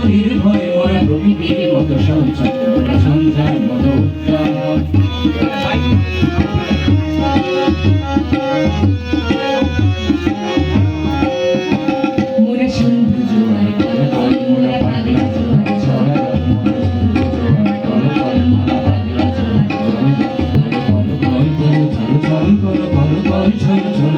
নির্ভয় মোরা প্রকৃতির মতো সঞ্চয় মোরা ঝঞ্ঝার মতো উত্তম মোরা সিন্ধু জোয়ার কলকল মোরা পাগলা জোয়ার ছড়া কলকল মোরা পাগলা জোয়ার কলকল কল কলকল ছল ছল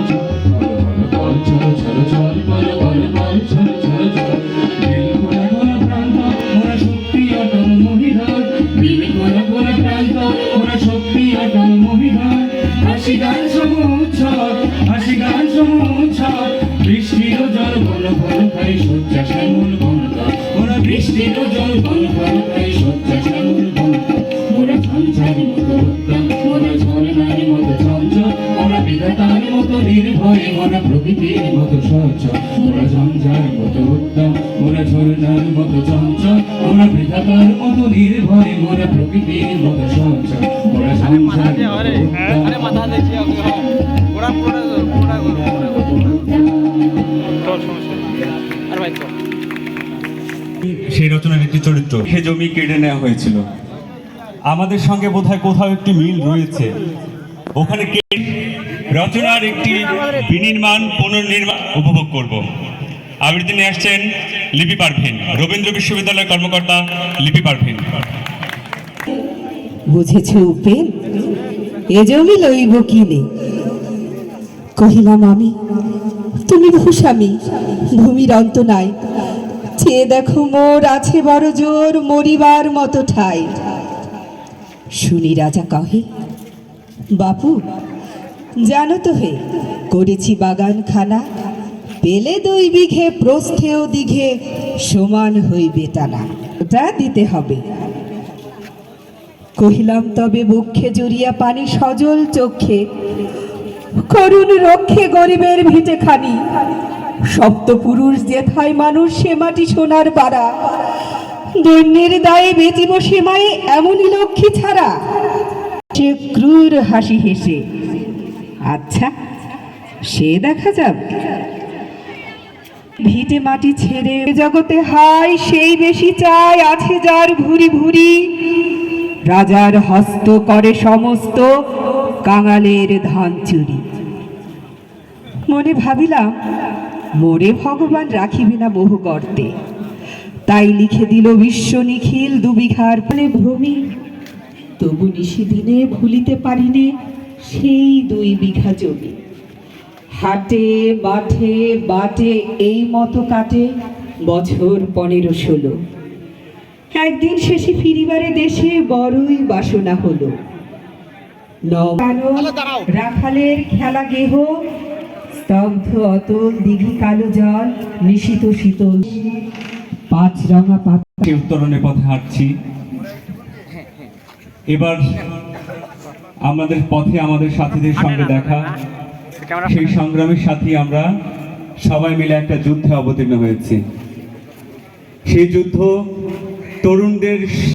কলকল ছল ছল ছল কলকল ছল ছল ছল দিল কোনা কোনা প্রান্ত মোরা শক্তি অটল মহিধর দিল কোনা কোনা প্রান্ত মোরা শক্তি অটল মহিধর হাসি গান সমুচ্ছর হাসি গান সমুচ্ছর বৃষ্টির জল বল বল খাই সজ্জা শ্যামল বনকা মোরা বৃষ্টির জল বল বল খাই সজ্জা শ্যামল বনকা মোরা ঝঞ্ঝার মতো উত্তম মোরা ঝর্ণার মতো চঞ্চল মোরা বিধাতার মতো নির্ভয় মোরা প্রকৃতির মতো সচল মোরা ঝঞ্ঝার মতো উত্তম মোরা ঝর্ণার মতো চঞ্চল মোরা বিধাতার মতো নির্ভয় মোরা প্রকৃতির মতো সচল মোরা ঝঞ্ঝার সেই রচনার একটি চরিত্র সে জমি কেড়ে নেওয়া হয়েছিল। আমাদের সঙ্গে বোধহয় কোথাও একটি মিল রয়েছে। ওখানে রচনার একটি বিনির্মাণ পুনর্নির্মাণ উপভোগ করব। আবৃত্তি নিয়ে আসছেন লিপি পারভিন, রবীন্দ্র বিশ্ববিদ্যালয়ের কর্মকর্তা লিপি পারভিন। বুঝেছ উপেন, এ জমি লইব কিনে? কহিলাম আমি, তুমি ভূস্বামী, ভূমির অন্ত নাই। চেয়ে দেখো মোর আছে বড় জোর, মরিবার মতো ঠাই। শুনি রাজা কহে, বাপু জানো তো হে, করেছি বাগান খানা, পেলে 2 বিঘে প্রস্থেও দিঘে সমান হইবে টানা, ওটা দিতে হবে। কহিলাম তবে বক্ষে জড়িয়া পানি সজল চক্ষে, করুণ রক্ষে গরিবের ভিটে খানি। সপ্তপুরুষ যেথায় মানুষ সে মাটি সোনার বাড়া, দৈন্যের দায়ে বেচিব সীমায় এমনই লক্ষ্মী ছাড়া। সে ক্রূর হাসি হেসে, আচ্ছা সে দেখা যাবে। ভিটে মাটি ছেড়ে জগতে হায় সেই বেশি চায়, আছে যার ভুরি ভুরি। রাজার হস্ত করে সমস্ত কাঙালের ধান চুরি। মনে ভাবিলাম, মোরে ভগবান রাখিবে না বহু গর্তে, তাই লিখে দিল বিশ্ব নিখিল 2 বিঘার ফলে ভূমি। তবু নিশিদিনে ভুলিতে পারিনে সেই 2 বিঘা জমি। হাটে মাঠে বাটে এই মতো কাটে বছর 15-16। একদিন শেষে ফিরিবারে দেশে বড়ই বাসনা হলো। রাখালের খেলা গেহ, স্তব্ধ অতল দিঘি কালো জল, নিশীত শীতল 5 রঙা পাতা। উত্তরণের পথে হাঁটছি। এবার আমাদের পথে আমাদের সাথীদের সঙ্গে দেখা, সেই সংগ্রামের সাথী আমরা সবাই মিলে একটা যুদ্ধে অবতীর্ণ হয়েছি। সেই যুদ্ধ তরুণদের